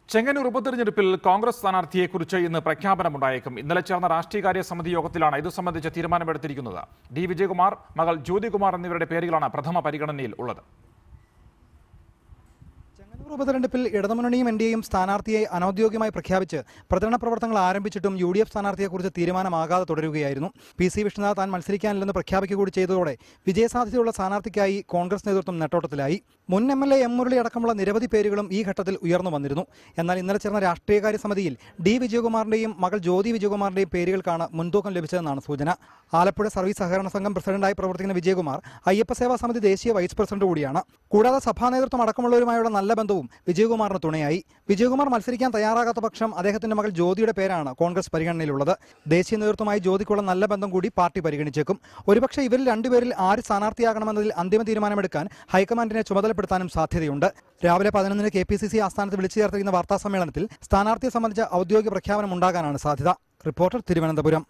ചെങ്ങന്നൂർ ഉപതെരഞ്ഞെടുപ്പിൽ കോൺഗ്രസ് സ്ഥാനാർത്ഥിയെക്കുറിച്ച് ഇന്ന് പ്രഖ്യാപനമുണ്ടായേക്കും. ഇന്നലെ ചേർന്ന രാഷ്ട്രീയകാര്യ സമിതി യോഗത്തിലാണ് ഇതു സംബന്ധിച്ച തീരുമാനമെടുത്തിരിക്കുന്നത്. ഡി വിജയകുമാർ, മകൾ ജ്യോതികുമാർ എന്നിവരുടെ പേരുകളാണ് പ്രഥമ പരിഗണനയിൽ ഉള്ളത്. ചെങ്ങന്നൂർ ഉപതെരഞ്ഞെടുപ്പിൽ ഇടതുമുന്നണിയും എൻഡിഎയും സ്ഥാനാർത്ഥിയെ അനൌദ്യോഗികമായി പ്രഖ്യാപിച്ച് പ്രചരണ പ്രവർത്തനങ്ങൾ ആരംഭിച്ചിട്ടും യുഡിഎഫ് സ്ഥാനാർത്ഥിയെക്കുറിച്ച് തീരുമാനമാകാതെ തുടരുകയായിരുന്നു. പി.സി. വിഷ്ണുനാഥ് താൻ മത്സരിക്കാനില്ലെന്ന് പ്രഖ്യാപിക്കുക കൂടി ചെയ്തതോടെ വിജയസാധ്യതയുള്ള സ്ഥാനാർത്ഥിക്കായി കോൺഗ്രസ് നേതൃത്വം നെട്ടോട്ടത്തിലായി. മുൻ എം.എൽ.എ. എം. മുരളി അടക്കമുള്ള നിരവധി പേരുകളും ഈ ഘട്ടത്തിൽ ഉയർന്നു വന്നിരുന്നു. എന്നാൽ ഇന്നലെ ചേർന്ന രാഷ്ട്രീയകാര്യ സമിതിയിൽ ഡി വിജയകുമാറിന്റെയും മകൾ ജ്യോതി വിജയകുമാറിന്റെയും പേരുകൾക്കാണ് മുൻതൂക്കം ലഭിച്ചതെന്നാണ് സൂചന. ആലപ്പുഴ സർവീസ് സഹകരണ സംഘം പ്രസിഡന്റായി പ്രവർത്തിക്കുന്ന വിജയകുമാർ അയ്യപ്പസേവാ സമിതി ദേശീയ വൈസ് പ്രസിഡന്റ് കൂടിയാണ്. കൂടാതെ സഭാ നേതൃത്വം അടക്കമുള്ളവരുമായുള്ള നല്ല ബന്ധവും വിജയകുമാറിന് തുണയായി. വിജയകുമാർ മത്സരിക്കാൻ തയ്യാറാകാത്ത പക്ഷം അദ്ദേഹത്തിന്റെ മകൾ ജ്യോതിയുടെ പേരാണ് കോൺഗ്രസ് പരിഗണനയിലുള്ളത്. ദേശീയ നേതൃത്വമായി ജ്യോതിക്കുള്ള നല്ല ബന്ധം കൂടി പാർട്ടി പരിഗണിച്ചേക്കും. ഒരുപക്ഷെ ഇവരിൽ രണ്ടുപേരിൽ ആര് സ്ഥാനാർത്ഥിയാകണമെന്നതിൽ അന്തിമ തീരുമാനമെടുക്കാൻ ഹൈക്കമാൻഡിനെ ചുമതലപ്പെടുത്താനും സാധ്യതയുണ്ട്. രാവിലെ 11-ന് KPCC ആസ്ഥാനത്ത് വിളിച്ചു ചേർത്തിരിക്കുന്ന വാർത്താ സമ്മേളനത്തിൽ സ്ഥാനാർത്ഥിയെ സംബന്ധിച്ച ഔദ്യോഗിക പ്രഖ്യാപനം ഉണ്ടാകാനാണ് സാധ്യത. റിപ്പോർട്ടർ, തിരുവനന്തപുരം.